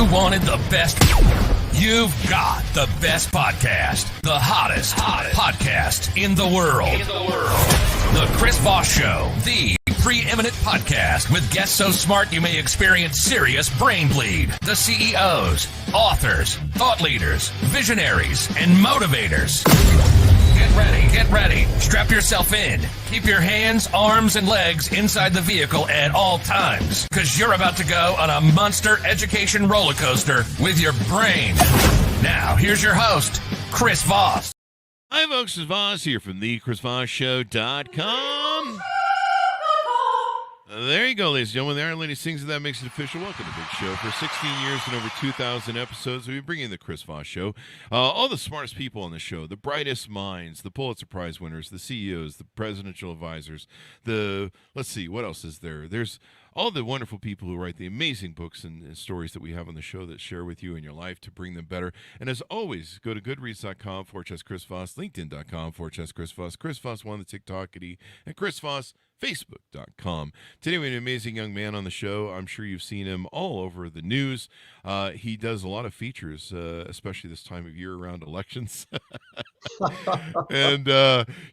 You wanted the best. You've got the best podcast. The hottest podcast in the world. The Chris Voss Show. The preeminent podcast with guests so smart you may experience serious brain bleed. The CEOs, authors, thought leaders, visionaries, and motivators. Get ready. Strap yourself in. Keep your hands, arms, and legs inside the vehicle at all times, because you're about to go on a monster education roller coaster with your brain. Now, here's your host, Chris Voss. Hi, folks. It's Voss here from thechrisvossshow.com. There you go, ladies and gentlemen. The Iron Lady sings, and that makes it official. Welcome to Big Show. For 16 years and over 2,000 episodes, we've been bringing the Chris Voss Show. All the smartest people on the show, the brightest minds, the Pulitzer Prize winners, the CEOs, the presidential advisors, let's see, what else is there? There's all the wonderful people who write the amazing books and stories that we have on the show that share with you in your life to bring them better. And as always, go to goodreads.com/Chris Voss, linkedin.com/Chris Voss, Chris Voss one, the TikTokity, and Chris Voss, Facebook.com. Today we have an amazing young man on the show. I'm sure you've seen him all over the news. He does a lot of features, especially this time of year around elections. And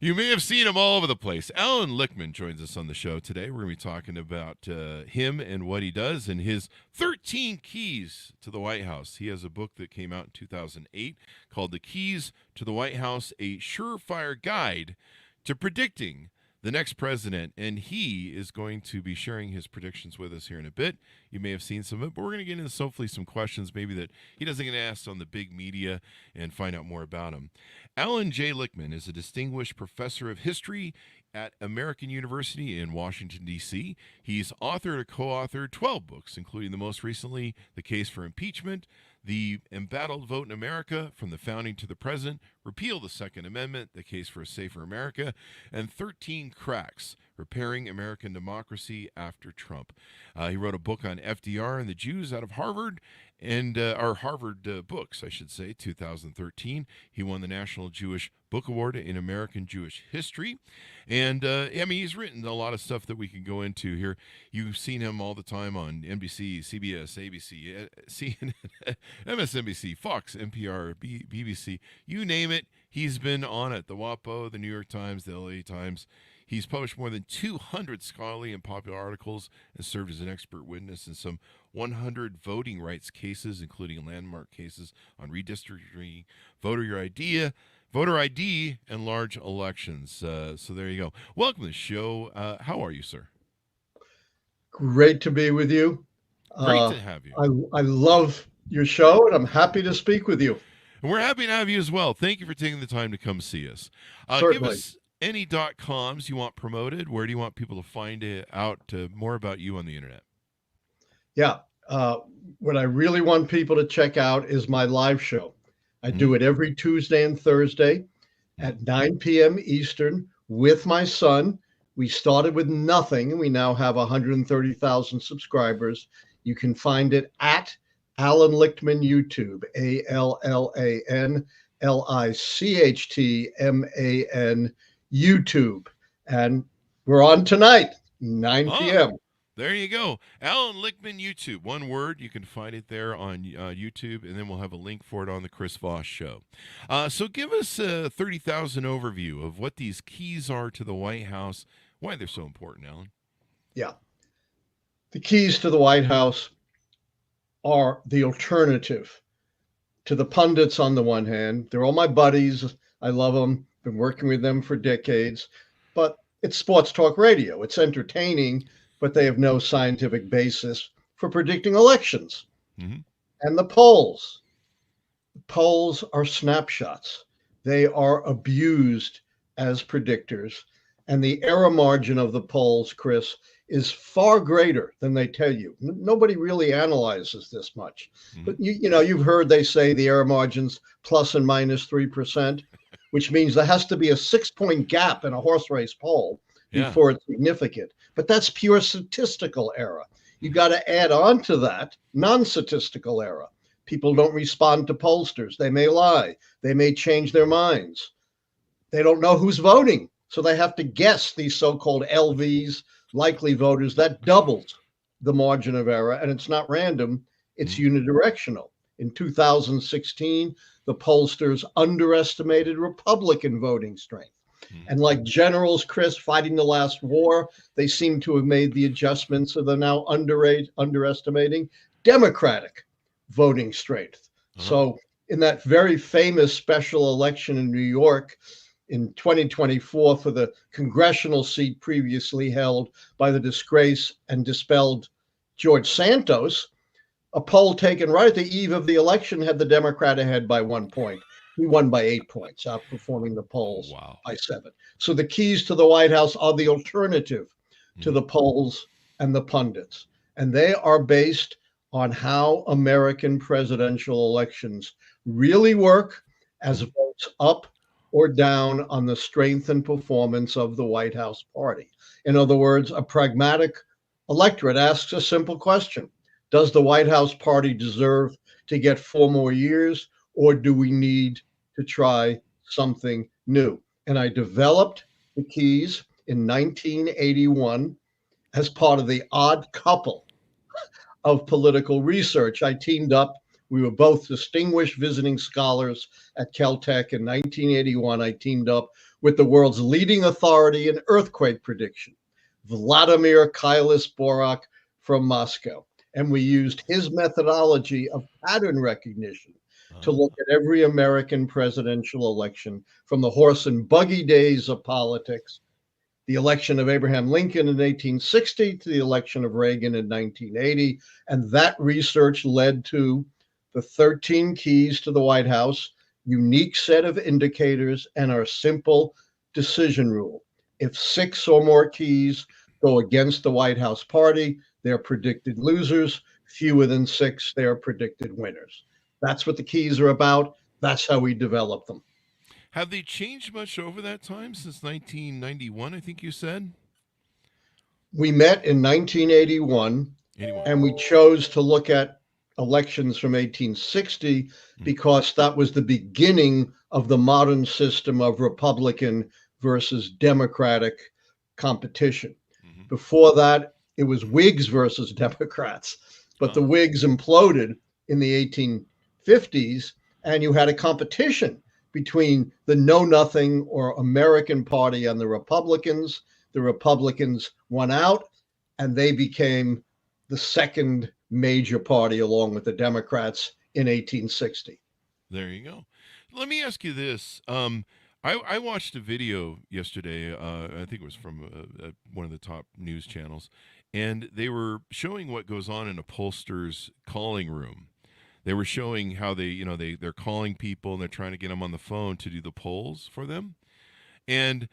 you may have seen him all over the place. Allan Lichtman joins us on the show today. We're going to be talking about him and what he does and his 13 keys to the White House. He has a book that came out in 2008 called The Keys to the White House, a Surefire Guide to Predicting the Next President, and he is going to be sharing his predictions with us here in a bit. You may have seen some of it, but we're going to get into hopefully some questions maybe that he doesn't get asked on the big media and find out more about him. Allan J. Lichtman is a distinguished professor of history at American University in Washington, D.C. He's authored or co-authored 12 books, including the most recently, The Case for Impeachment, The Embattled Vote in America, From the Founding to the Present, Repeal the Second Amendment, The Case for a Safer America, and 13 Cracks, Repairing American Democracy After Trump. He wrote a book on FDR and the Jews out of Harvard, and our Harvard books, I should say, 2013. He won the National Jewish Book Award in American Jewish History. And, he's written a lot of stuff that we can go into here. You've seen him all the time on NBC, CBS, ABC, CNN, MSNBC, Fox, NPR, BBC, you name it. He's been on it. The WAPO, the New York Times, the LA Times. He's published more than 200 scholarly and popular articles and served as an expert witness in some 100 voting rights cases, including landmark cases on redistricting, voter ID, and large elections. So there you go. Welcome to the show. How are you, sir? Great to be with you. Great to have you. I love your show, and I'm happy to speak with you. And we're happy to have you as well. Thank you for taking the time to come see us. Certainly. Give us any .coms you want promoted. Where do you want people to find out more about you on the internet? Yeah. What I really want people to check out is my live show. I do it every Tuesday and Thursday at 9 p.m. Eastern with my son. We started with nothing. We now have 130,000 subscribers. You can find it at Allan Lichtman YouTube, ALLANLICHTMAN YouTube. And we're on tonight, 9 p.m. There you go. Allan Lichtman YouTube. One word. You can find it there on YouTube, and then we'll have a link for it on the Chris Voss Show. So give us a 30,000 overview of what these keys are to the White House, why they're so important, Allan. Yeah. The keys to the White House are the alternative to the pundits on the one hand. They're all my buddies. I love them. Been working with them for decades. But it's sports talk radio. It's entertaining, but they have no scientific basis for predicting elections. Mm-hmm. And the polls. The polls are snapshots. They are abused as predictors. And the error margin of the polls, Chris, is far greater than they tell you. Nobody really analyzes this much. Mm-hmm. But you've heard they say the error margin's plus and minus 3%, which means there has to be a 6-point gap in a horse race poll before it's significant. But that's pure statistical error. You got to add on to that non-statistical error. People don't respond to pollsters. They may lie. They may change their minds. They don't know who's voting. So they have to guess these so-called LVs, likely voters. That doubles the margin of error. And it's not random. It's unidirectional. In 2016, the pollsters underestimated Republican voting strength. And like generals, Chris, fighting the last war, they seem to have made the adjustments, so they're now underestimating Democratic voting strength. So in that very famous special election in New York in 2024 for the congressional seat previously held by the disgraced and dispelled George Santos, a poll taken right at the eve of the election had the Democrat ahead by 1 point. He won by 8 points, outperforming the polls by 7. So the keys to the White House are the alternative to the polls and the pundits. And they are based on how American presidential elections really work as votes up or down on the strength and performance of the White House party. In other words, a pragmatic electorate asks a simple question. Does the White House party deserve to get 4 more years, or do we need to try something new? And I developed the keys in 1981 as part of the odd couple of political research. I teamed up. We were both distinguished visiting scholars at Caltech. In 1981, I teamed up with the world's leading authority in earthquake prediction, Vladimir Kailis-Borak from Moscow. And we used his methodology of pattern recognition to look at every American presidential election from the horse and buggy days of politics, the election of Abraham Lincoln in 1860 to the election of Reagan in 1980. And that research led to the 13 keys to the White House, unique set of indicators, and our simple decision rule. If 6 or more keys go against the White House party, they're predicted losers. Fewer than 6, they're predicted winners. That's what the keys are about. That's how we develop them. Have they changed much over that time since 1991, I think you said? We met in 1981, and we chose to look at elections from 1860 because that was the beginning of the modern system of Republican versus Democratic competition. Before that, it was Whigs versus Democrats, but the Whigs imploded in the 1850s, and you had a competition between the Know-Nothing or American Party and the Republicans. The Republicans won out, and they became the second major party along with the Democrats in 1860. There you go. Let me ask you this. I watched a video yesterday. I think it was from one of the top news channels, and they were showing what goes on in a pollster's calling room. They were showing how they're calling people and they're trying to get them on the phone to do the polls for them. And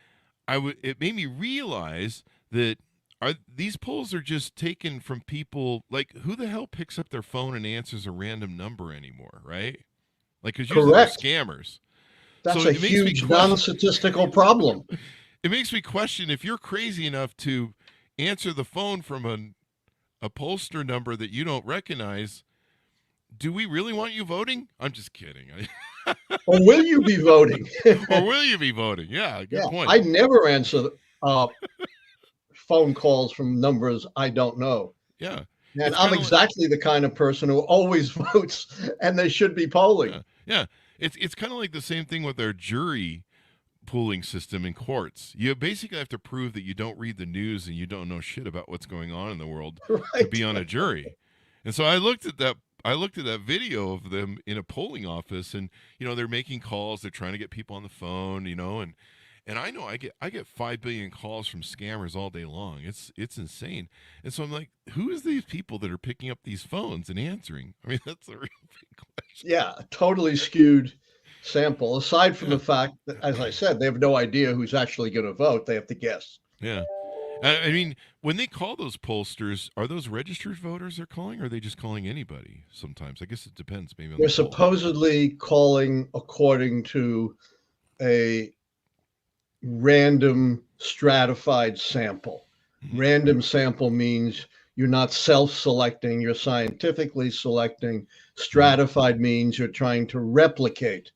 it made me realize that these polls are just taken from people. Like, who the hell picks up their phone and answers a random number anymore, right? Like, because usually they're scammers. That's a huge non-statistical problem. It makes me question if you're crazy enough to answer the phone from a pollster number that you don't recognize. Do we really want you voting? I'm just kidding. Or will you be voting? Or will you be voting? Yeah, good point. I never answer phone calls from numbers I don't know. Yeah. And I'm exactly the kind of person who always votes, and they should be polling. Yeah. It's kind of like the same thing with our jury pooling system in courts. You basically have to prove that you don't read the news and you don't know shit about what's going on in the world to be on a jury. And so I looked at that video of them in a polling office, and they're making calls, they're trying to get people on the phone, and I know I get 5 billion calls from scammers all day long. It's insane. And so I'm like, who is these people that are picking up these phones and answering? I mean, that's a real big question. Yeah, a totally skewed sample. Aside from the fact that, as I said, they have no idea who's actually going to vote. They have to guess. Yeah. I mean, when they call those pollsters, are those registered voters they're calling, or are they just calling anybody sometimes? I guess it depends. Maybe on they're supposedly calling according to a random stratified sample. Random sample means you're not self-selecting, you're scientifically selecting. Stratified means you're trying to replicate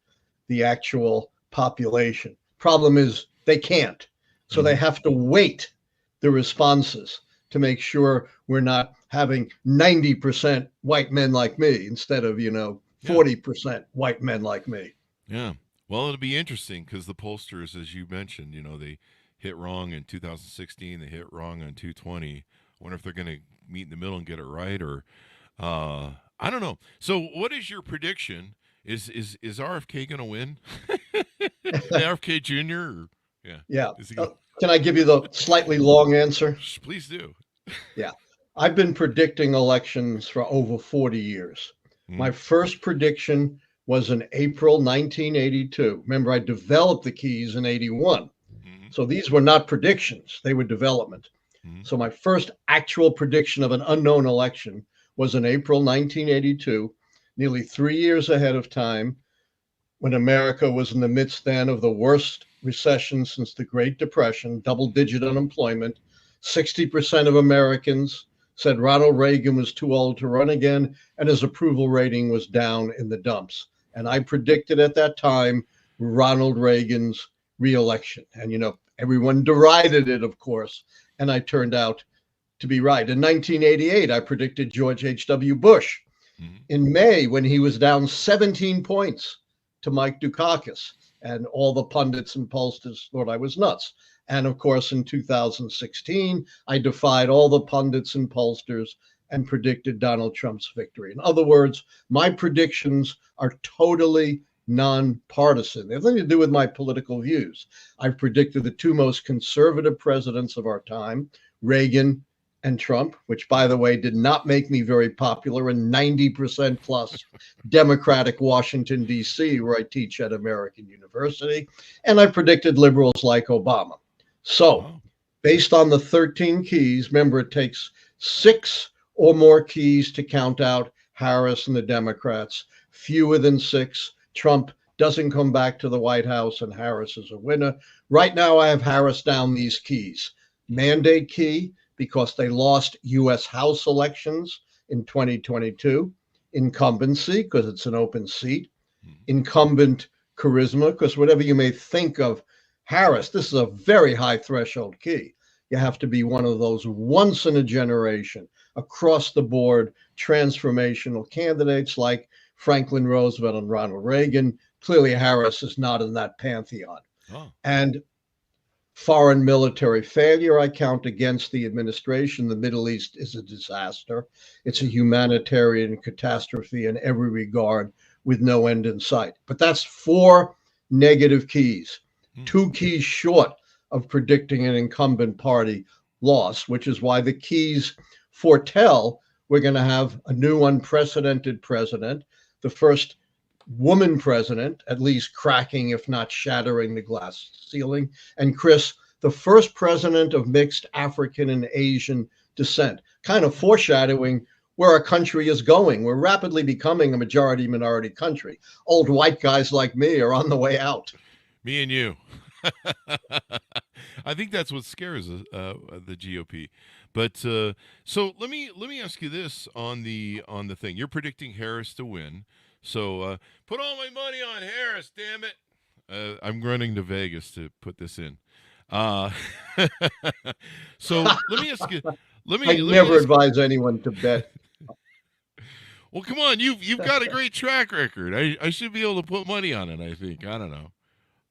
the actual population. Problem is they can't. So they have to weight the responses to make sure we're not having 90% white men like me instead of, 40% white men like me. Yeah. Well, it'll be interesting because the pollsters, as you mentioned, they hit wrong in 2016. They hit wrong on 220. I wonder if they're going to meet in the middle and get it right, or I don't know. So, what is your prediction? Is RFK going to win? RFK Jr. Or, yeah. Yeah. Can I give you the slightly long answer? Please do. Yeah. I've been predicting elections for over 40 years. My first prediction was in April 1982. Remember, I developed the keys in 81. So these were not predictions, they were development. So my first actual prediction of an unknown election was in April 1982, nearly 3 years ahead of time, when America was in the midst then of the worst recession since the Great Depression, double-digit unemployment. 60% of Americans said Ronald Reagan was too old to run again, and his approval rating was down in the dumps. And I predicted at that time Ronald Reagan's reelection. And, everyone derided it, of course, and I turned out to be right. In 1988, I predicted George H.W. Bush. In May, when he was down 17 points to Mike Dukakis, and all the pundits and pollsters thought I was nuts. And of course, in 2016, I defied all the pundits and pollsters and predicted Donald Trump's victory. In other words, my predictions are totally nonpartisan. They have nothing to do with my political views. I've predicted the two most conservative presidents of our time, Reagan and Trump, which, by the way, did not make me very popular in 90% plus Democratic Washington, D.C., where I teach at American University. And I predicted liberals like Obama. So, based on the 13 keys, remember, it takes 6 or more keys to count out Harris and the Democrats. Fewer than 6, Trump doesn't come back to the White House, and Harris is a winner. Right now, I have Harris down these keys. Mandate key, because they lost U.S. House elections in 2022. Incumbency, because it's an open seat. Incumbent charisma, because whatever you may think of Harris, this is a very high threshold key. You have to be one of those once in a generation, across the board, transformational candidates like Franklin Roosevelt and Ronald Reagan. Clearly, Harris is not in that pantheon. And foreign military failure, I count against the administration. The Middle East is a disaster. It's a humanitarian catastrophe in every regard with no end in sight. But that's 4 negative keys, 2 keys short of predicting an incumbent party loss, which is why the keys foretell we're going to have a new unprecedented president, the first woman president, at least cracking, if not shattering, the glass ceiling. And Chris, the first president of mixed African and Asian descent, kind of foreshadowing where our country is going. We're rapidly becoming a majority minority country. Old white guys like me are on the way out. Me and you. I think that's what scares the GOP. But so let me ask you this on the thing. You're predicting Harris to win. So put all my money on Harris, damn it. I'm running to Vegas to put this in. So let me ask you. I never advise anyone to bet. Well, come on, you've got a great track record. I should be able to put money on it. I think. I don't know.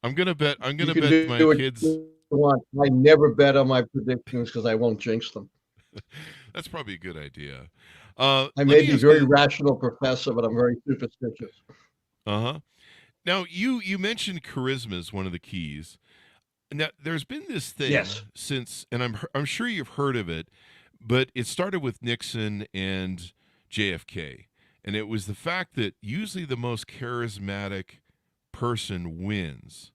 I'm gonna bet my kids. I never bet on my predictions because I won't jinx them. That's probably a good idea. I may be a very rational professor, but I'm very superstitious. Now you mentioned charisma as one of the keys. Now there's been this thing since, and I'm sure you've heard of it, but it started with Nixon and JFK, and it was the fact that usually the most charismatic person wins.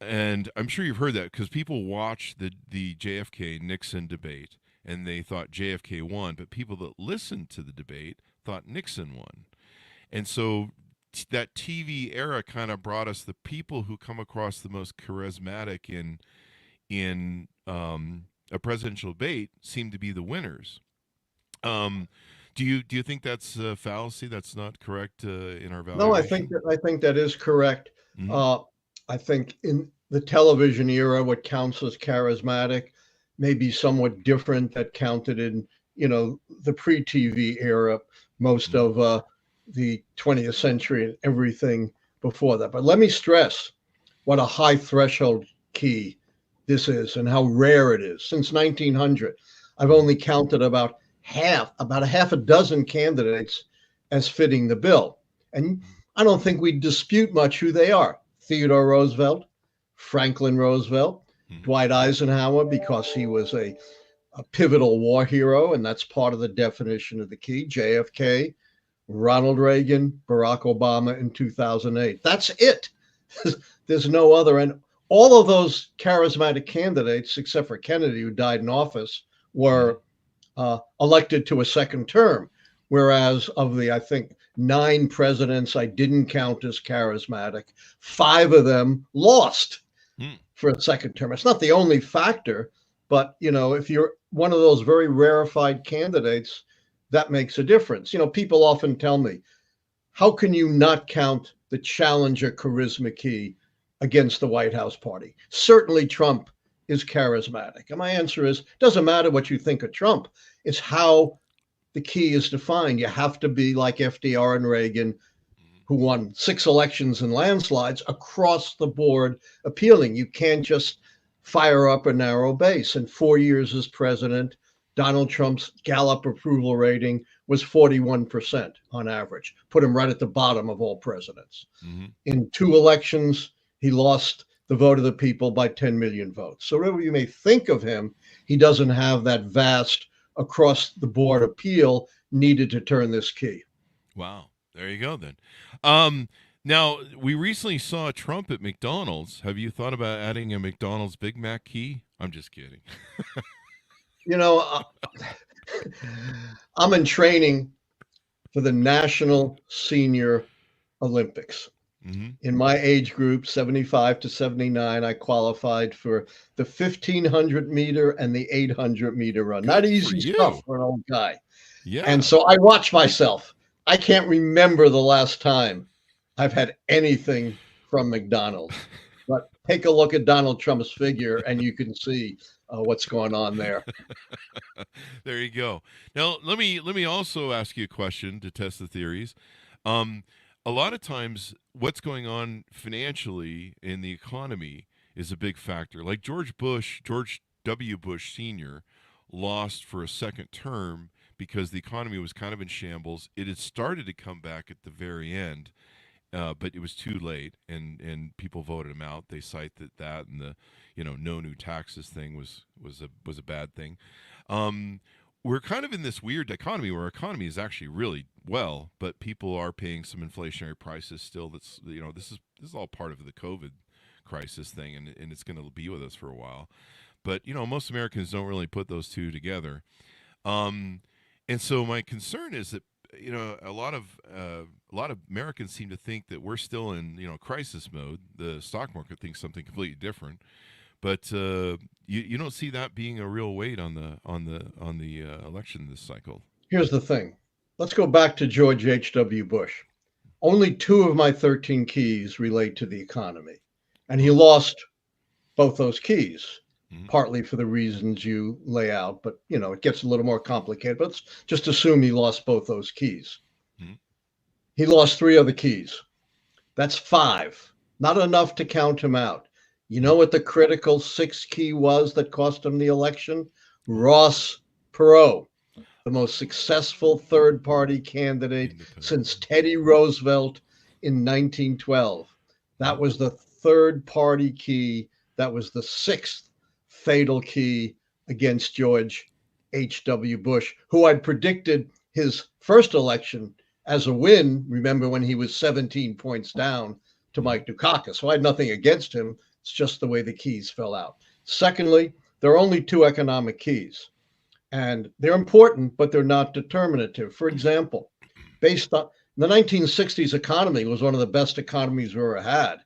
And I'm sure you've heard that because people watched the JFK Nixon debate and they thought JFK won, but people that listened to the debate thought Nixon won. And so that TV era kind of brought us the people who come across the most charismatic in a presidential debate seem to be the winners. Do you think that's a fallacy? That's not correct in our valuation? No, I think that is correct. Mm-hmm. I think in the television era, what counts as charismatic may be somewhat different that counted in the pre-TV era, most of the 20th century and everything before that. But let me stress what a high threshold key this is and how rare it is. Since 1900, I've only counted about a half a dozen candidates as fitting the bill. And I don't think we dispute much who they are. Theodore Roosevelt, Franklin Roosevelt, Dwight Eisenhower, because he was a pivotal war hero, and that's part of the definition of the key, JFK, Ronald Reagan, Barack Obama in 2008. That's it. There's no other. And all of those charismatic candidates, except for Kennedy, who died in office, were elected to a second term. Whereas of the, I think, 9 presidents I didn't count as charismatic, 5 of them lost for a second term. It's not the only factor, but, if you're one of those very rarefied candidates, that makes a difference. People often tell me, how can you not count the challenger charisma key against the White House party? Certainly Trump is charismatic. And my answer is, doesn't matter what you think of Trump. It's how the key is defined. You have to be like FDR and Reagan, who won 6 elections in landslides, across the board appealing. You can't just fire up a narrow base. In 4 years as president, Donald Trump's Gallup approval rating was 41% on average, put him right at the bottom of all presidents. In 2 elections, he lost the vote of the people by 10 million votes. So whatever you may think of him, he doesn't have that vast across the board appeal needed to turn this key. Wow. There you go then. Now, we recently saw Trump at McDonald's. Have you thought about adding a McDonald's Big Mac key? I'm just kidding. I'm in training for the National Senior Olympics. In my age group, 75 to 79, I qualified for the 1,500 meter and the 800 meter run. Not easy stuff for an old guy. Yeah. And so I watch myself. I can't remember the last time I've had anything from McDonald's. But take a look at Donald Trump's figure, and you can see what's going on there. There you go. Now, let me also ask you a question to test the theories. A lot of times what's going on financially in the economy is a big factor. Like George W. Bush Sr. lost for a second term because the economy was kind of in shambles. It had started to come back at the very end, but it was too late, and people voted him out. They cite that and the no new taxes thing was a bad thing. We're kind of in this weird dichotomy where our economy is actually really well, but people are paying some inflationary prices still. That's this is all part of the COVID crisis thing, and it's going to be with us for a while. But most Americans don't really put those two together. And so my concern is that a lot of Americans seem to think that we're still in crisis mode. The stock market thinks something completely different. But you don't see that being a real weight on the election this cycle. Here's the thing. Let's go back to George H.W. Bush. Only 2 of my 13 keys relate to the economy. And he lost both those keys, partly for the reasons you lay out. But, it gets a little more complicated. But let's just assume he lost both those keys. He lost 3 other keys. That's 5. Not enough to count him out. You know what the critical 6th key was that cost him the election? Ross Perot, the most successful third-party candidate since Teddy Roosevelt in 1912. That was the third-party key. That was the 6th fatal key against George H.W. Bush, who I'd predicted his first election as a win. Remember when he was 17 points down to Mike Dukakis. So I had nothing against him. It's just the way the keys fell out. Secondly, there are only 2 economic keys, and they're important, but they're not determinative. For example, based on the 1960s economy was one of the best economies we ever had.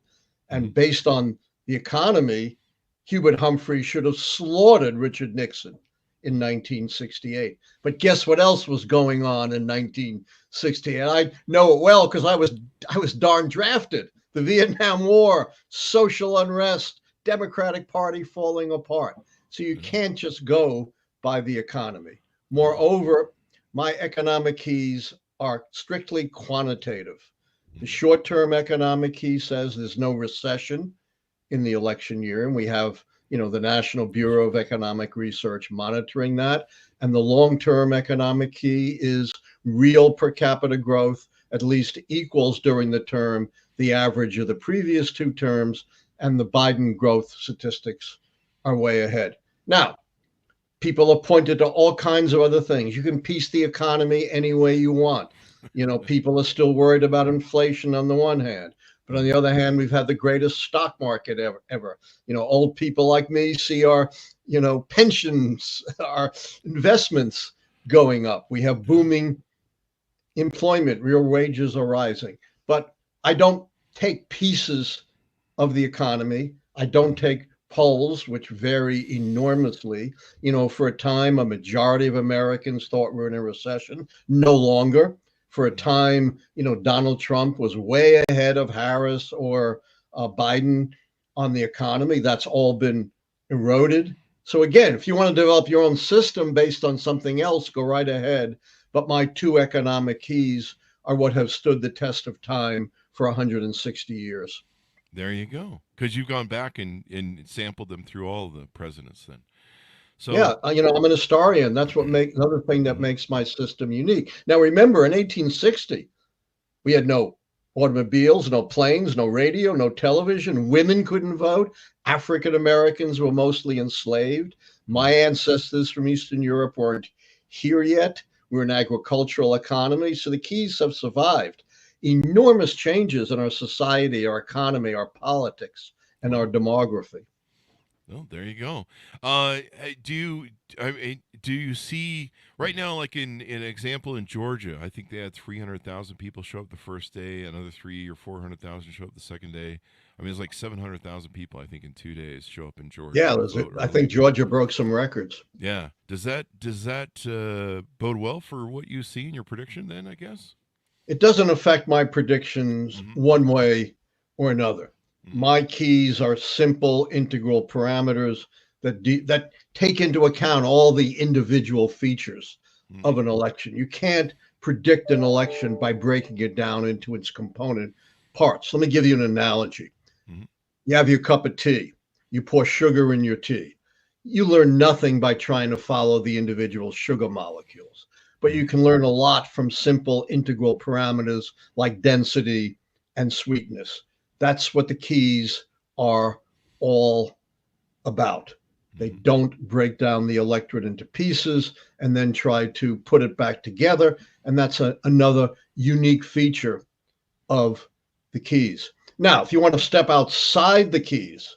And based on the economy, Hubert Humphrey should have slaughtered Richard Nixon in 1968. But guess what else was going on in 1968? I know it well because I was darn drafted. The Vietnam War, social unrest, Democratic Party falling apart. So you can't just go by the economy. Moreover, my economic keys are strictly quantitative. The short-term economic key says there's no recession in the election year, and we have, the National Bureau of Economic Research monitoring that. And the long-term economic key is real per capita growth at least equals during the term the average of the previous two terms, and the Biden growth statistics are way ahead. Now, people have pointed to all kinds of other things. You can piece the economy any way you want. People are still worried about inflation on the one hand, but on the other hand, we've had the greatest stock market ever. Old people like me see our, pensions, our investments going up. We have booming employment, real wages are rising. But I don't take pieces of the economy. I don't take polls, which vary enormously. For a time, a majority of Americans thought we're in a recession. No longer. For a time, Donald Trump was way ahead of Harris or Biden on the economy. That's all been eroded. So again, if you want to develop your own system based on something else, go right ahead. But my two economic keys are what have stood the test of time for 160 years. There you go. Because you've gone back and sampled them through all the presidents then. So yeah, I'm an historian. That's what makes another thing that makes my system unique. Now, remember, in 1860, we had no automobiles, no planes, no radio, no television. Women couldn't vote. African Americans were mostly enslaved. My ancestors from Eastern Europe weren't here yet. We're an agricultural economy. So the keys have survived. Enormous changes in our society, our economy, our politics, and our demography. Well, there you go. Do you see right now, like in an example in Georgia? I think they had 300,000 people show up the first day, another 300,000 or 400,000 show up the second day. I mean, it's like 700,000 people, I think, in 2 days show up in Georgia. Yeah, I think Georgia broke some records. Yeah. Does that bode well for what you see in your prediction? Then I guess it doesn't affect my predictions one way or another. My keys are simple integral parameters that take into account all the individual features of an election. You can't predict an election by breaking it down into its component parts. Let me give you an analogy. You have your cup of tea. You pour sugar in your tea. You learn nothing by trying to follow the individual sugar molecules, but you can learn a lot from simple integral parameters like density and sweetness. That's what the keys are all about. They don't break down the electorate into pieces and then try to put it back together. And that's another unique feature of the keys. Now, if you want to step outside the keys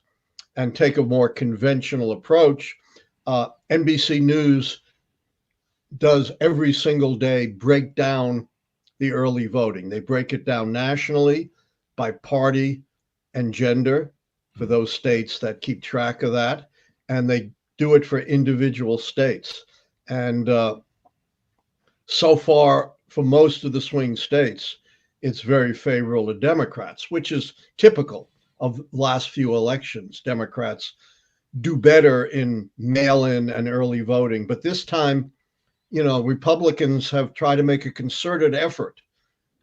and take a more conventional approach, NBC News does every single day break down the early voting. They break it down nationally by party and gender for those states that keep track of that. And they do it for individual states. And so far, for most of the swing states, it's very favorable to Democrats, which is typical of last few elections. Democrats do better in mail-in and early voting. But this time, Republicans have tried to make a concerted effort,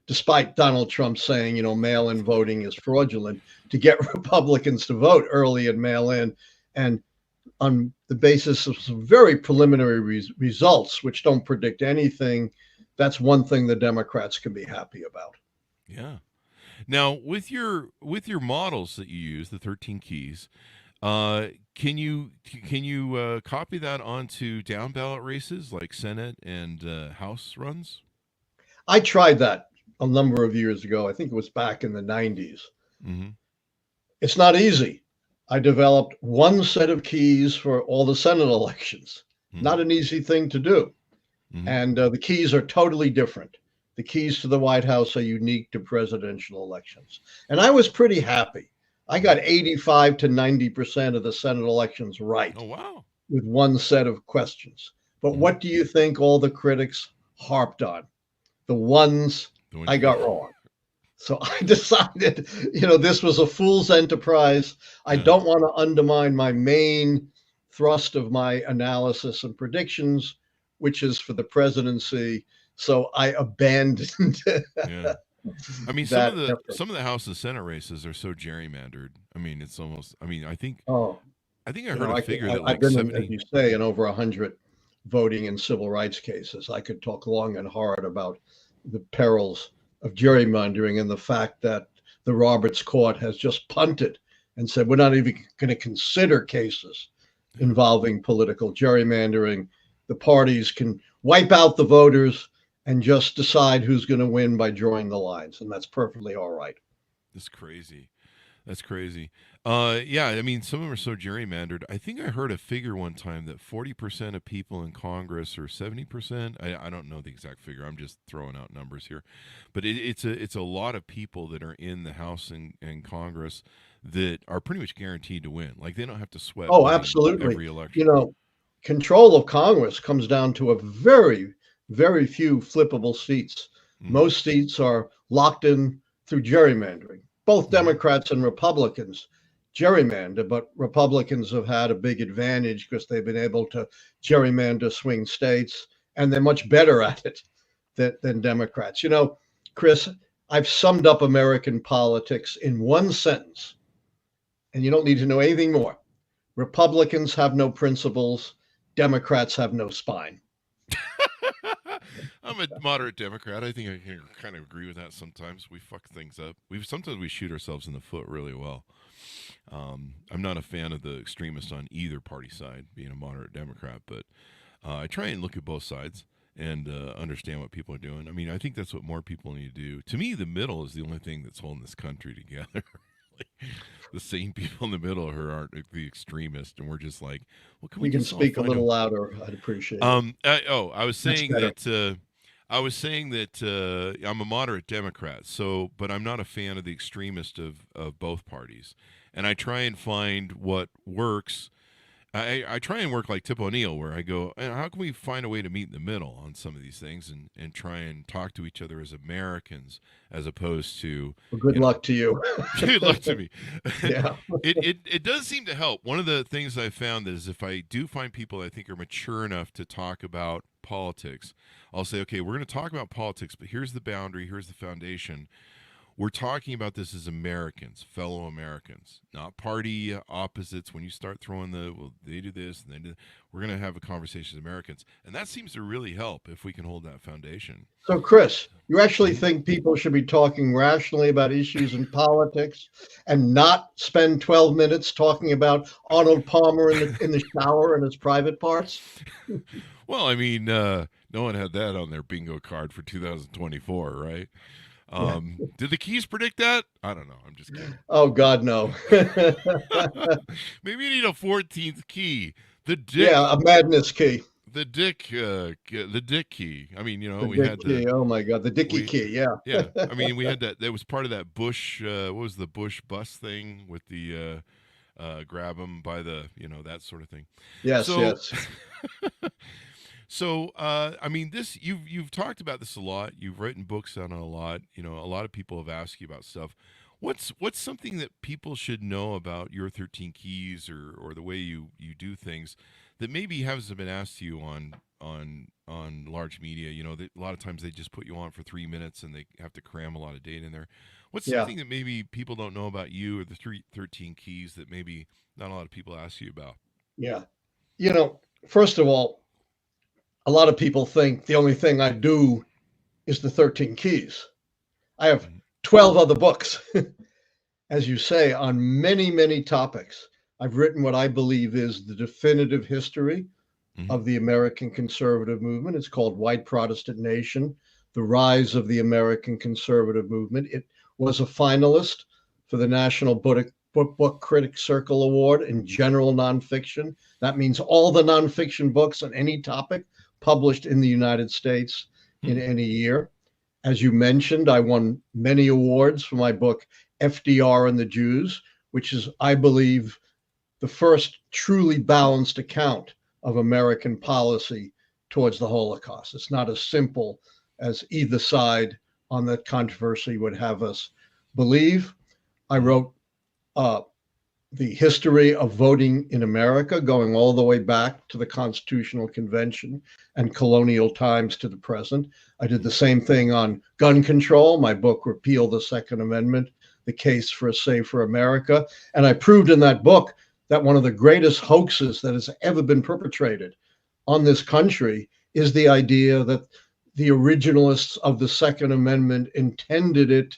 despite Donald Trump saying, mail-in voting is fraudulent, to get Republicans to vote early and mail-in. And on the basis of some very preliminary results, which don't predict anything, that's one thing the Democrats can be happy about. Yeah. Now, with your models that you use, the 13 keys, can you copy that onto down ballot races like Senate and House runs? I tried that a number of years ago. I think it was back in the 90s. It's not easy. I developed one set of keys for all the Senate elections. Not an easy thing to do. And the keys are totally different. The keys to the White House are unique to presidential elections. And I was pretty happy. I got 85 to 90% of the Senate elections right. Oh, wow. With one set of questions. But what do you think all the critics harped on? The ones I got wrong. So I decided, this was a fool's enterprise. I don't want to undermine my main thrust of my analysis and predictions, which is for the presidency. So I abandoned Yeah. I mean, that effort. some of the House and Senate races are so gerrymandered. I mean, it's almost. I mean, Oh, I think I you heard know, a figure that I've like been in, as 70. you say, in over 100 voting and civil rights cases. I could talk long and hard about the perils of gerrymandering and the fact that the Roberts Court has just punted and said we're not even going to consider cases Yeah. involving political gerrymandering. The parties can wipe out the voters and just decide who's going to win by drawing the lines, and that's perfectly all right. That's crazy. That's crazy. Yeah, I mean, some of them are so gerrymandered. I think I heard a figure one time that 40% of people in Congress, or 70%. I don't know the exact figure. I'm just throwing out numbers here, but it's a lot of people that are in the House and Congress that are pretty much guaranteed to win. Like they don't have to sweat Oh, winning absolutely. every You election. know, control of Congress comes down to a very, very few flippable seats. Hmm. Most seats are locked in through gerrymandering. Both Hmm. Democrats and Republicans gerrymander, but Republicans have had a big advantage because they've been able to gerrymander swing states, and they're much better at it than Democrats. You know, Chris, I've summed up American politics in one sentence, and you don't need to know anything more. Republicans have no principles. Democrats have no spine. I'm a moderate Democrat. I think I can kind of agree with that. Sometimes we fuck things up. Sometimes we shoot ourselves in the foot really well. I'm not a fan of the extremists on either party side, being a moderate Democrat, but I try and look at both sides and understand what people are doing. I mean, I think that's what more people need to do. To me, the middle is the only thing that's holding this country together. Like, the sane people in the middle who aren't the extremists, and we're just like, well, can we You can just all speak a find a little louder. I'd appreciate it. I was That's saying better. that I'm a moderate Democrat, so but I'm not a fan of the extremist of both parties, and I try and find what works. I try and work like Tip O'Neill, where I go, how can we find a way to meet in the middle on some of these things, and try and talk to each other as Americans, as opposed to, Well, good you know, luck to you. good luck to me. Yeah. It does seem to help. One of the things I've found is if I do find people I think are mature enough to talk about politics, I'll say, okay, we're going to talk about politics, but here's the boundary, here's the foundation. We're talking about this as Americans, fellow Americans, not party opposites. When you start throwing well, they do this and they do, we're going to have a conversation as Americans, and that seems to really help if we can hold that foundation. So, Chris, you actually Mhm. think people should be talking rationally about issues in politics and not spend 12 minutes talking about Arnold Palmer in the shower and his private parts? Well, I mean, no one had that on their bingo card for 2024, right? Yeah. Did the Keys predict that? I don't know. I'm just kidding. Oh, God, no. Maybe you need a 14th key. The Yeah, Dick, a madness key. the Dick key. I mean, The we Dick had key. Oh, my God. The Dicky we, key. Yeah. yeah. I mean, we had that. That was part of that Bush. What was the Bush bus thing with the grab them by the, that sort of thing. Yes, So, yes. I mean, this you've talked about this a lot. You've written books on it a lot. A lot of people have asked you about stuff. What's something that people should know about your 13 keys, or the way you do things, that maybe hasn't been asked to you on large media? That a lot of times they just put you on for 3 minutes and they have to cram a lot of data in there. What's Yeah. something that maybe people don't know about you, or the 13 keys, that maybe not a lot of people ask you about? Yeah. First of all, a lot of people think the only thing I do is the 13 keys. I have Mhm. 12 other books, as you say, on many, many topics. I've written what I believe is the definitive history Mhm. of the American conservative movement. It's called White Protestant Nation, The Rise of the American Conservative Movement. It was a finalist for the National Book Critics Circle Award in general nonfiction. That means all the nonfiction books on any topic published in the United States in Hmm. any year. As you mentioned, I won many awards for my book, FDR and the Jews, which is, I believe, the first truly balanced account of American policy towards the Holocaust. It's not as simple as either side on that controversy would have us believe. I Mhm. wrote uh, the history of voting in America, going all the way back to the Constitutional Convention and colonial times to the present. I did the same thing on gun control, my book, Repeal the Second Amendment, The Case for a Safer America. And I proved in that book that one of the greatest hoaxes that has ever been perpetrated on this country is the idea that the originalists of the Second Amendment intended it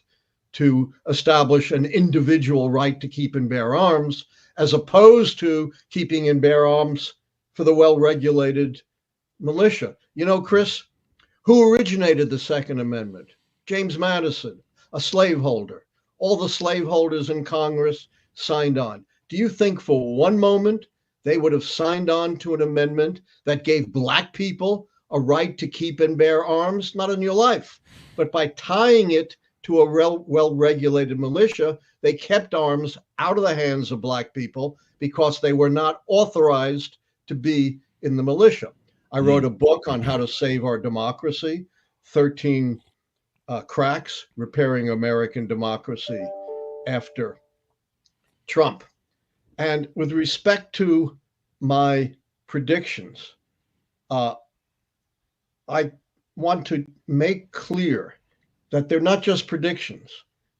to establish an individual right to keep and bear arms, as opposed to keeping and bear arms for the well-regulated militia. You know, Chris, who originated the Second Amendment? James Madison, a slaveholder. All the slaveholders in Congress signed on. Do you think for one moment they would have signed on to an amendment that gave Black people a right to keep and bear arms? Not in your life. But by tying it to a well-regulated militia, they kept arms out of the hands of Black people because they were not authorized to be in the militia. I wrote a book on how to save our democracy, 13 cracks, repairing American democracy after Trump. And with respect to my predictions, I want to make clear that they're not just predictions,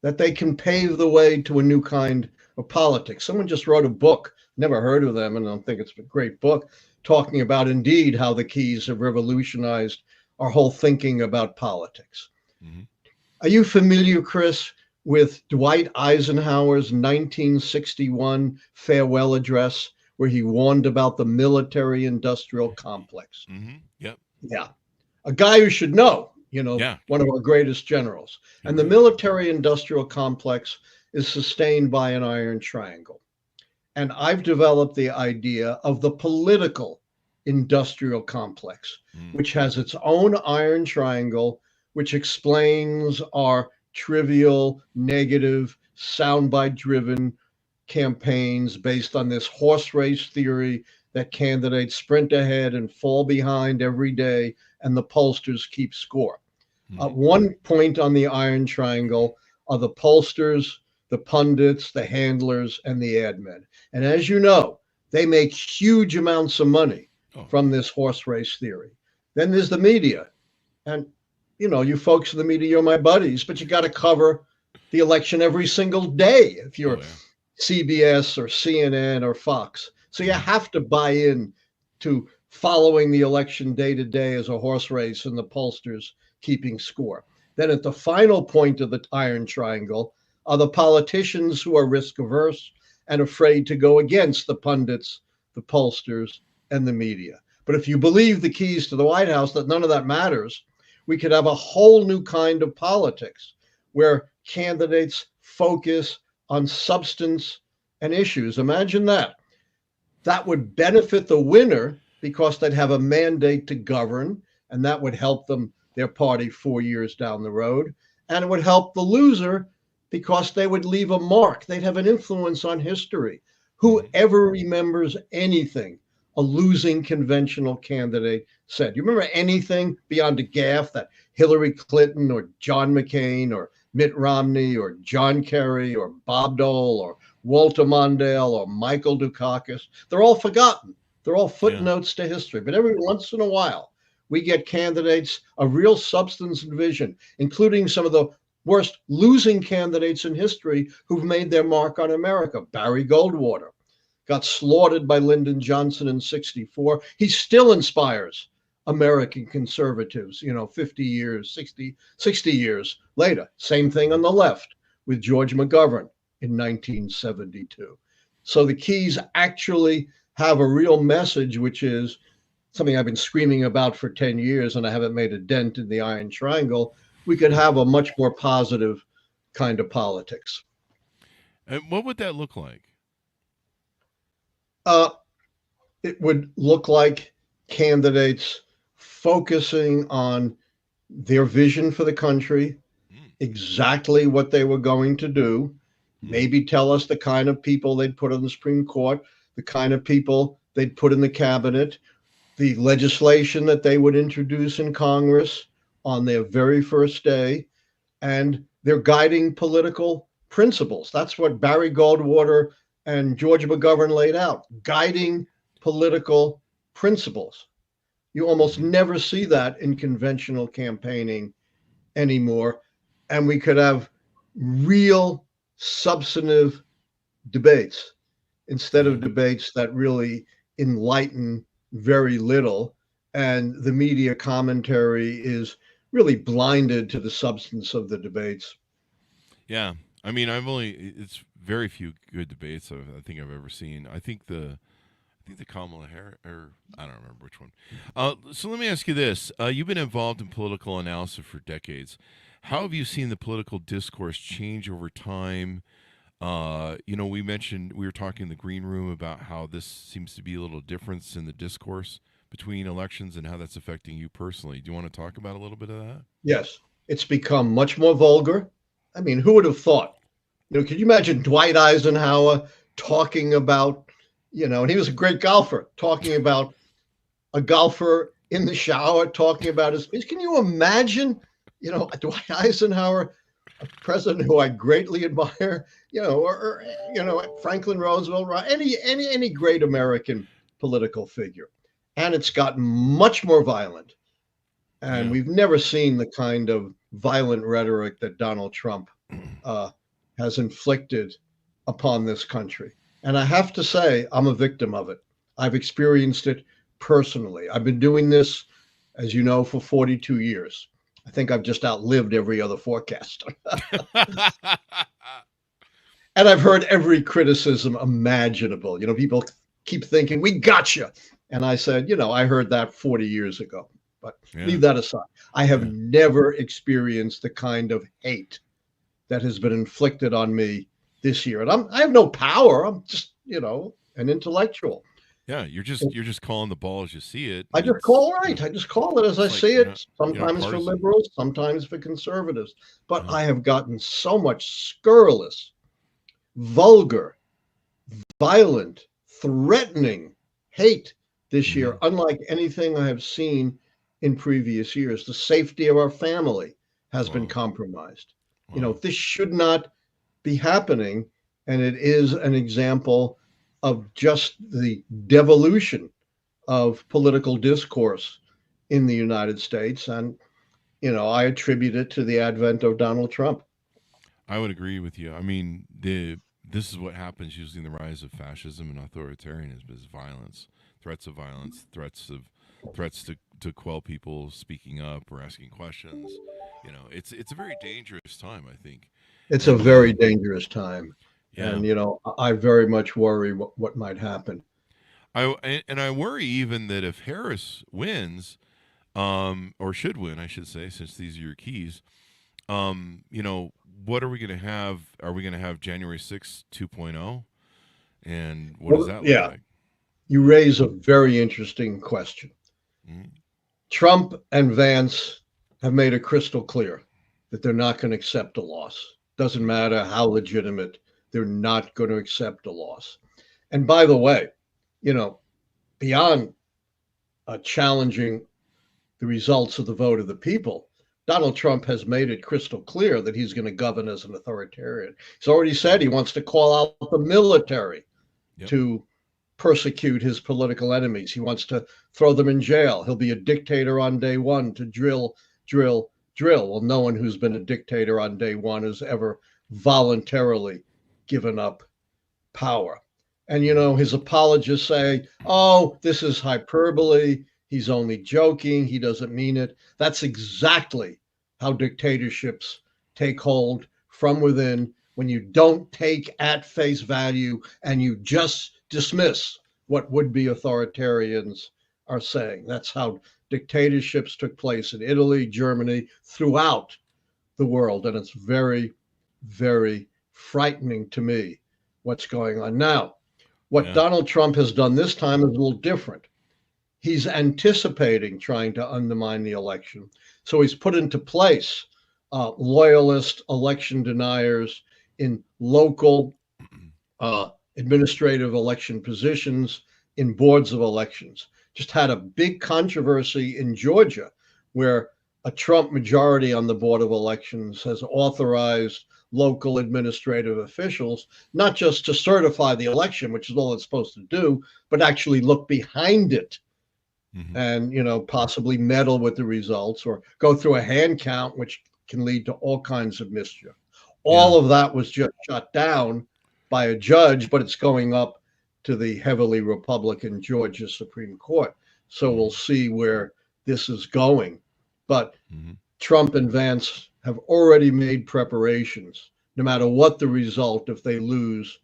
that they can pave the way to a new kind of politics. Someone just wrote a book, never heard of them, and I think it's a great book, talking about indeed how the keys have revolutionized our whole thinking about politics. Mm-hmm. Are you familiar, Chris, with Dwight Eisenhower's 1961 farewell address, where he warned about the military-industrial complex? Mm-hmm. Yep. Yeah. A guy who should know, you know, one of our greatest generals. And the military-industrial complex is sustained by an iron triangle. And I've developed the idea of the political industrial complex, which has its own iron triangle, which explains our trivial, negative, soundbite-driven campaigns based on this horse race theory that candidates sprint ahead and fall behind every day, and the pollsters keep score. One point on the iron triangle are the pollsters, the pundits, the handlers, and the ad men. And as you know, they make huge amounts of money from this horse race theory. Then there's the media. And, you know, you folks in the media, you're my buddies, but you got to cover the election every single day if you're CBS or CNN or Fox. So you have to buy in to following the election day to day as a horse race and the pollsters keeping score. Then at the final point of the iron triangle are the politicians who are risk averse and afraid to go against the pundits, the pollsters, and the media. But if you believe the keys to the White House, that none of that matters, we could have a whole new kind of politics where candidates focus on substance and issues. Imagine that. That would benefit the winner because they'd have a mandate to govern, and that would help them, their party, 4 years down the road. And it would help the loser because they would leave a mark. They'd have an influence on history. Whoever remembers anything a losing conventional candidate said? You remember anything beyond a gaffe that Hillary Clinton or John McCain or Mitt Romney or John Kerry or Bob Dole or Walter Mondale or Michael Dukakis? They're all forgotten. They're all footnotes to history. But every once in a while, we get candidates of real substance and vision, including some of the worst losing candidates in history who've made their mark on America. Barry Goldwater got slaughtered by Lyndon Johnson in '64. He still inspires American conservatives, 50 years, 60 years later. Same thing on the left with George McGovern in 1972. So the keys actually have a real message, which is something I've been screaming about for 10 years, and I haven't made a dent in the iron triangle. We could have a much more positive kind of politics. And what would that look like? It would look like candidates focusing on their vision for the country, exactly what they were going to do, maybe tell us the kind of people they'd put on the Supreme Court, the kind of people they'd put in the cabinet, the legislation that they would introduce in Congress on their very first day, and their guiding political principles. That's what Barry Goldwater and George McGovern laid out, guiding political principles. You almost never see that in conventional campaigning anymore. And we could have real substantive debates instead of debates that really enlighten very little. And the media commentary is really blinded to the substance of the debates. Yeah. I mean, it's very few good debates I think I've ever seen. I think the Kamala Harris, or I don't remember which one. So let me ask you this. You've been involved in political analysis for decades. How have you seen the political discourse change over time? We were talking in the green room about how this seems to be a little difference in the discourse between elections and how that's affecting you personally. Do you want to talk about a little bit of that? Yes, it's become much more vulgar. I mean, who would have thought? Could you imagine Dwight Eisenhower talking about, and he was a great golfer, talking about a golfer in the shower, talking about his speech. Can you imagine, Dwight Eisenhower, a president who I greatly admire, or Franklin Roosevelt, any great American political figure. And it's gotten much more violent. And we've never seen the kind of violent rhetoric that Donald Trump has inflicted upon this country. And I have to say, I'm a victim of it. I've experienced it personally. I've been doing this, as you know, for 42 years. I think I've just outlived every other forecaster. And I've heard every criticism imaginable. People keep thinking, we got you. And I said, I heard that 40 years ago. But leave that aside. I have never experienced the kind of hate that has been inflicted on me this year. And I have no power. I'm just, an intellectual. Yeah, you're just calling the ball as you see it. I just call it as I see it. Sometimes for liberals, sometimes for conservatives. But I have gotten so much scurrilous, vulgar, violent, threatening hate this year, unlike anything I have seen in previous years. The safety of our family has been compromised. This should not be happening. And it is an example of just the devolution of political discourse in the United States. And, I attribute it to the advent of Donald Trump. I would agree with you. I mean, this is what happens usually in the rise of fascism and authoritarianism is violence, threats of violence, threats to quell people speaking up or asking questions. It's a very dangerous time, I think. It's a very dangerous time. Yeah. And, I very much worry what might happen. I worry even that if Harris wins, or should win, I should say, since these are your keys, what are we going to have? Are we going to have January 6th 2.0? And what does that look like? You raise a very interesting question. Mm-hmm. Trump and Vance have made it crystal clear that they're not going to accept a loss. Doesn't matter how legitimate, they're not going to accept a loss. And by the way, beyond challenging the results of the vote of the people, Donald Trump has made it crystal clear that he's going to govern as an authoritarian. He's already said he wants to call out the military to persecute his political enemies. He wants to throw them in jail. He'll be a dictator on day one to drill. Well, no one who's been a dictator on day one has ever voluntarily given up power. And, his apologists say, oh, this is hyperbole. He's only joking. He doesn't mean it. That's exactly how dictatorships take hold from within, when you don't take at face value and you just dismiss what would-be authoritarians are saying. That's how dictatorships took place in Italy, Germany, throughout the world. And it's very, very frightening to me what's going on now. What Donald Trump has done this time is a little different. He's anticipating trying to undermine the election. So he's put into place loyalist election deniers in local administrative election positions, in boards of elections. Just had a big controversy in Georgia where a Trump majority on the Board of Elections has authorized local administrative officials not just to certify the election, which is all it's supposed to do, but actually look behind it and, possibly meddle with the results or go through a hand count, which can lead to all kinds of mischief. All of that was just shut down by a judge, but it's going up to the heavily Republican Georgia Supreme Court. So we'll see where this is going. But Trump and Vance have already made preparations, no matter what the result, if they lose,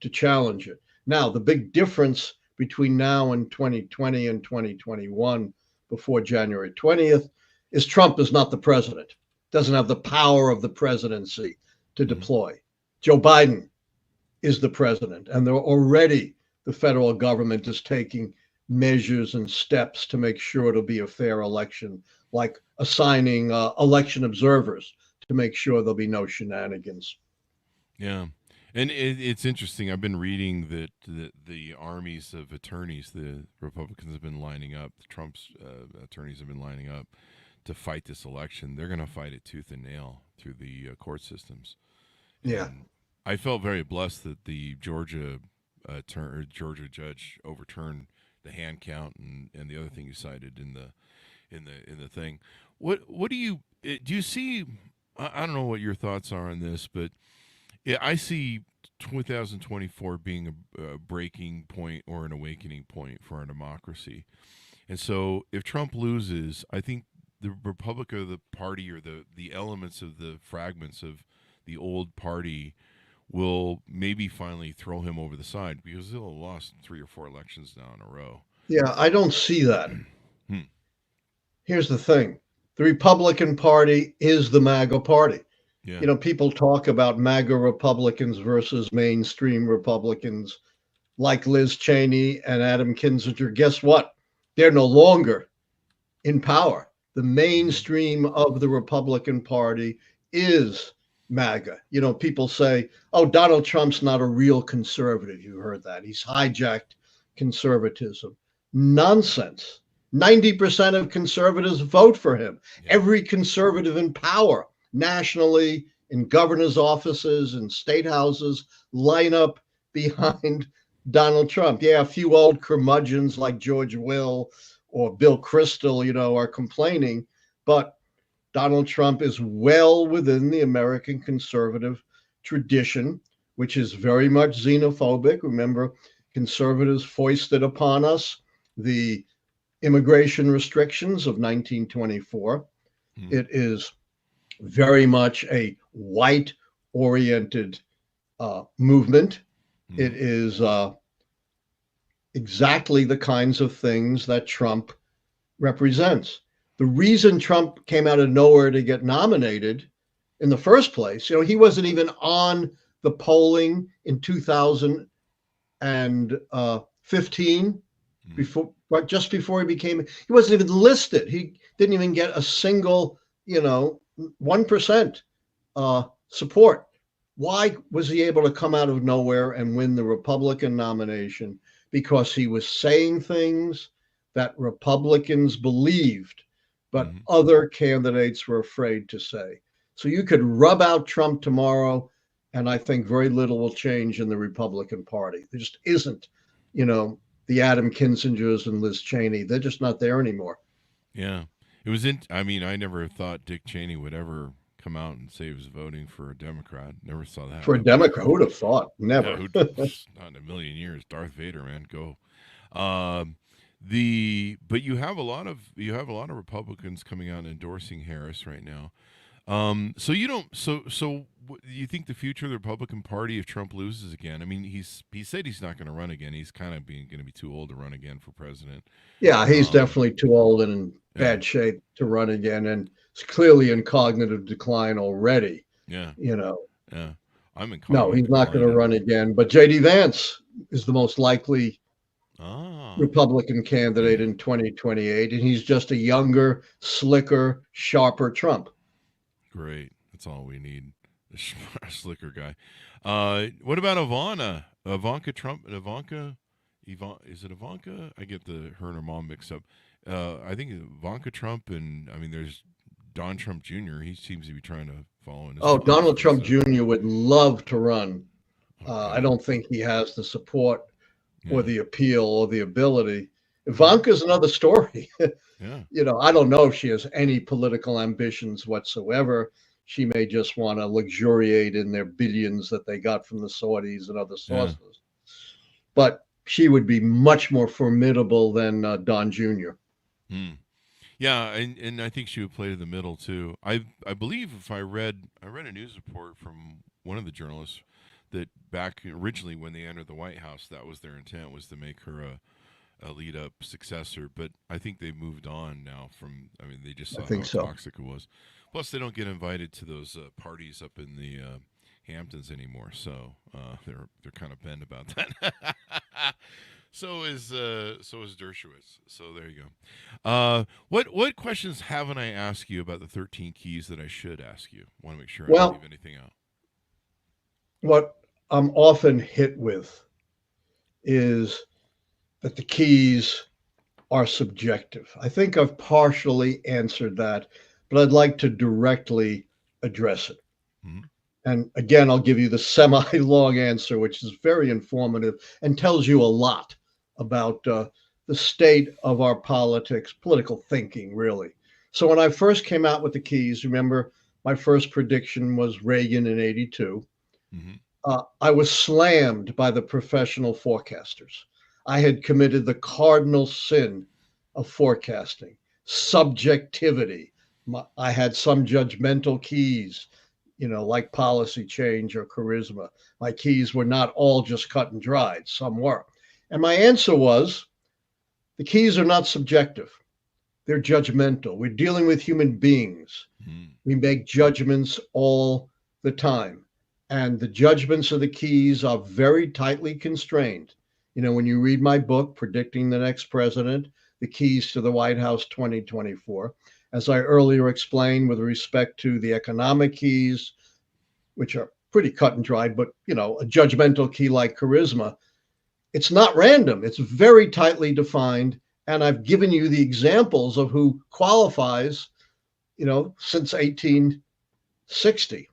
to challenge it. Now, the big difference between now and 2020 and 2021, before January 20th, is Trump is not the president, doesn't have the power of the presidency to deploy. Joe Biden is the president, and the federal government is taking measures and steps to make sure it'll be a fair election, like assigning election observers to make sure there'll be no shenanigans. Yeah. And it's interesting. I've been reading that the armies of attorneys, the Republicans have been lining up, Trump's attorneys have been lining up to fight this election. They're going to fight it tooth and nail through the court systems. Yeah. And I felt very blessed that the Georgia judge overturned the hand count and the other thing you cited in the thing. What do you see? I don't know what your thoughts are on this, but yeah, I see 2024 being a breaking point or an awakening point for our democracy. And so if Trump loses, I think the Republican Party or the elements of the fragments of the old party will maybe finally throw him over the side because he'll have lost 3 or 4 elections now in a row. Yeah, I don't see that. Here's the thing. The Republican Party is the MAGA party. Yeah. People talk about MAGA Republicans versus mainstream Republicans like Liz Cheney and Adam Kinzinger. Guess what? They're no longer in power. The mainstream of the Republican Party is MAGA. People say, oh, Donald Trump's not a real conservative. You heard that. He's hijacked conservatism. Nonsense. 90% of conservatives vote for him. Yeah. Every conservative in power nationally, in governor's offices and state houses, line up behind Donald Trump. Yeah, a few old curmudgeons like George Will or Bill Kristol, are complaining, but Donald Trump is well within the American conservative tradition, which is very much xenophobic. Remember, conservatives foisted upon us the immigration restrictions of 1924. It is very much a white-oriented movement. It is exactly the kinds of things that Trump represents. The reason Trump came out of nowhere to get nominated in the first place, he wasn't even on the polling in 2015, just before he wasn't even listed. He didn't even get a single, 1% support. Why was he able to come out of nowhere and win the Republican nomination? Because he was saying things that Republicans believed, but other candidates were afraid to say. So you could rub out Trump tomorrow, and I think very little will change in the Republican Party. There just isn't, the Adam Kinzingers and Liz Cheney. They're just not there anymore. Yeah. I never thought Dick Cheney would ever come out and say he was voting for a Democrat. Never saw that. For a Democrat, who would have thought? Never. Yeah, not in a million years. Darth Vader, man, go. But you have a lot of Republicans coming out and endorsing Harris right now. So you think the future of the Republican Party if Trump loses again? I mean, he said he's not going to run again. He's kind of going to be too old to run again for president. Yeah, he's definitely too old and in bad shape to run again, and it's clearly in cognitive decline already. Yeah. Yeah. I'm in. No, he's not going to run again. But J.D. Vance is the most likely Republican candidate in 2028, and he's just a younger, slicker, sharper Trump. Great. That's all we need. A slicker guy. What about Ivanka Trump and Ivanka? Is it Ivanka? I get her and her mom mixed up. I think Ivanka Trump and there's Don Trump Jr., he seems to be trying to follow in his Oh, Donald Trump footsteps. Jr. would love to run. I Okay. don't think he has the support or Yeah. the appeal or the ability. Mhm. Ivanka's another story. Yeah. I don't know if she has any political ambitions whatsoever. She may just want to luxuriate in their billions that they got from the Saudis and other Yeah. sources. But she would be much more formidable than Don Jr. Hmm. Yeah, and I think she would play to the middle too. I believe if I read a news report from one of the journalists that back originally when they entered the White House, that was their intent, was to make her a lead up successor. But I think they moved on now from. I mean, they just I saw think how so. toxic it was. Plus, they don't get invited to those parties up in the Hamptons anymore, so they're kind of bent about that. So is Dershowitz. So there you go. What questions haven't I asked you about the 13 keys that I should ask you? Want to make sure I don't Well, leave anything out. what I'm often hit with is that the keys are subjective. I think I've partially answered that, but I'd like to directly address it. Mm-hmm. And again, I'll give you the semi-long answer, which is very informative and tells you a lot about the state of our political thinking, really. So when I first came out with the keys, remember my first prediction was Reagan in 82. Mm-hmm. I was slammed by the professional forecasters. I had committed the cardinal sin of forecasting, subjectivity. I had some judgmental keys, like policy change or charisma. My keys were not all just cut and dried, some were. And my answer was the keys are not subjective, they're judgmental. We're dealing with human beings. Mm-hmm. We make judgments all the time. And the judgments of the keys are very tightly constrained. When you read my book, Predicting the Next President, The Keys to the White House 2024, as I earlier explained with respect to the economic keys, which are pretty cut and dried, but a judgmental key like charisma, it's not random. It's very tightly defined. And I've given you the examples of who qualifies, since 1860.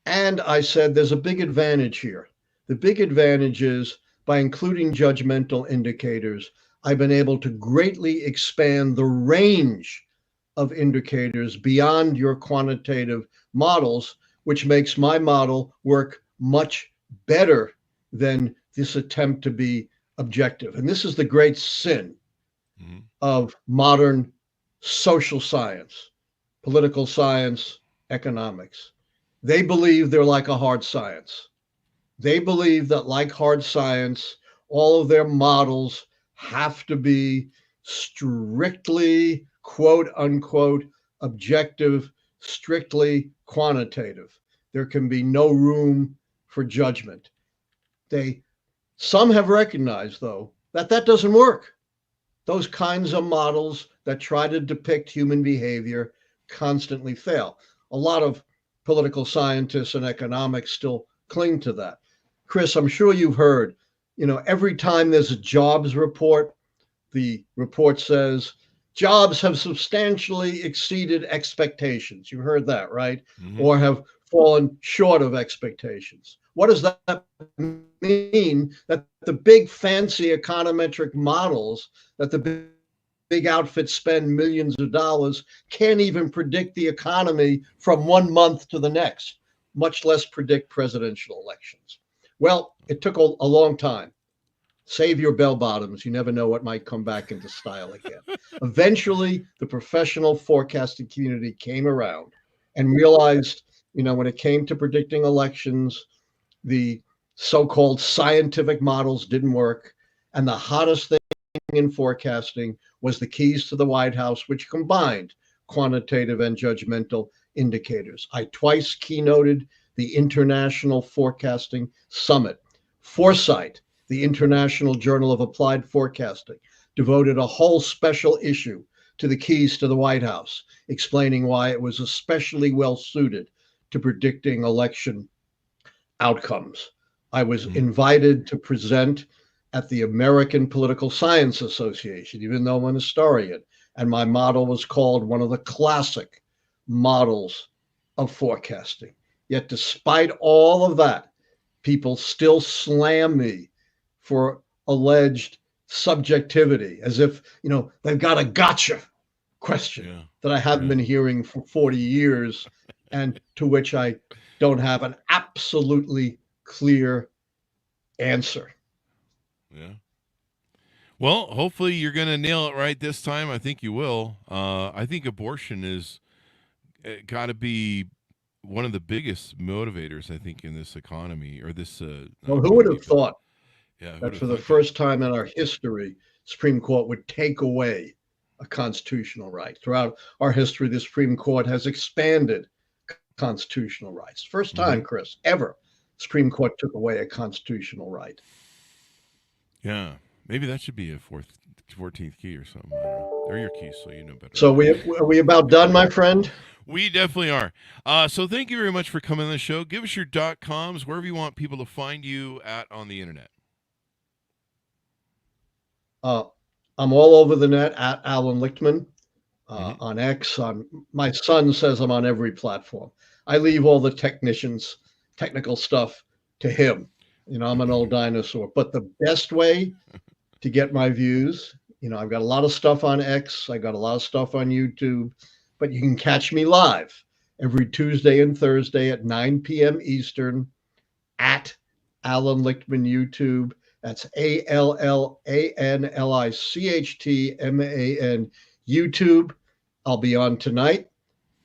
And I said there's a big advantage here. The big advantage is by including judgmental indicators, I've been able to greatly expand the range of indicators beyond your quantitative models, which makes my model work much better than this attempt to be objective. And this is the great sin Mm-hmm. of modern social science, political science, economics. They believe they're like a hard science. They believe that, like hard science, all of their models have to be strictly, quote unquote, objective, strictly quantitative. There can be no room for judgment. Some have recognized, though, that doesn't work. Those kinds of models that try to depict human behavior constantly fail. A lot of political scientists and economics still cling to that. Chris, I'm sure you've heard, every time there's a jobs report, the report says jobs have substantially exceeded expectations. You heard that, right? Mm-hmm. Or have fallen short of expectations. What does that mean? That the big fancy econometric models that the big outfits spend millions of dollars can't even predict the economy from 1 month to the next, much less predict presidential elections. Well, it took a long time. Save your bell bottoms. You never know what might come back into style again. Eventually, the professional forecasting community came around and realized, when it came to predicting elections, the so-called scientific models didn't work. And the hottest thing in forecasting was the keys to the White House, which combined quantitative and judgmental indicators. I twice keynoted the International Forecasting Summit. Foresight, the International Journal of Applied Forecasting, devoted a whole special issue to the keys to the White House, explaining why it was especially well suited to predicting election outcomes. I was invited to present at the American Political Science Association, even though I'm an historian, and my model was called one of the classic models of forecasting. Yet, despite all of that, people still slam me for alleged subjectivity, as if, they've got a gotcha question that I haven't been hearing for 40 years and to which I don't have an absolutely clear answer. Yeah. Well, hopefully you're going to nail it right this time. I think you will. I think abortion is got to be one of the biggest motivators, I think, in this economy or this. Well, who would have thought that for the first time in our history, Supreme Court would take away a constitutional right? Throughout our history, the Supreme Court has expanded constitutional rights. First time, Chris, ever Supreme Court took away a constitutional right. Yeah, maybe that should be a 14th key or something. I don't know. They're your keys, so you know better. So are we about done, my friend? We definitely are. So thank you very much for coming on the show. Give us your .coms, wherever you want people to find you at on the internet. I'm all over the net at Allan Lichtman, on X. My son says I'm on every platform. I leave all the technical stuff to him. I'm an old dinosaur. But the best way to get my views, I've got a lot of stuff on X. I got a lot of stuff on YouTube. But you can catch me live every Tuesday and Thursday at 9 p.m. Eastern at Allan Lichtman YouTube. That's ALLANLICHTMAN YouTube. I'll be on tonight.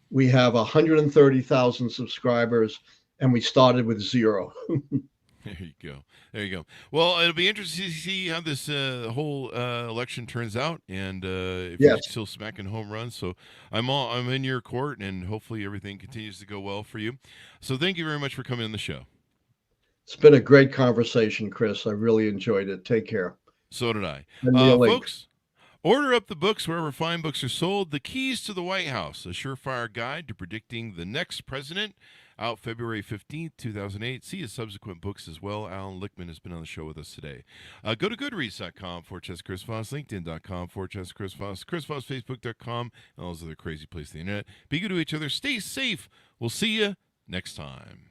We have 130,000 subscribers, and we started with 0. There you go. Well, it'll be interesting to see how this whole election turns out, and if you're still smacking home runs. So I'm in your court, and hopefully everything continues to go well for you. So thank you very much for coming on the show. It's been a great conversation, Chris. I really enjoyed it. Take care. So did I. Folks, order up the books wherever fine books are sold. The Keys to the White House, a surefire guide to predicting the next president. Out February 15th, 2008. See his subsequent books as well. Allan Lichtman has been on the show with us today. Go to goodreads.com/Chris Voss, LinkedIn.com/Chris Voss, Facebook.com, and all those other crazy places on the internet. Be good to each other. Stay safe. We'll see you next time.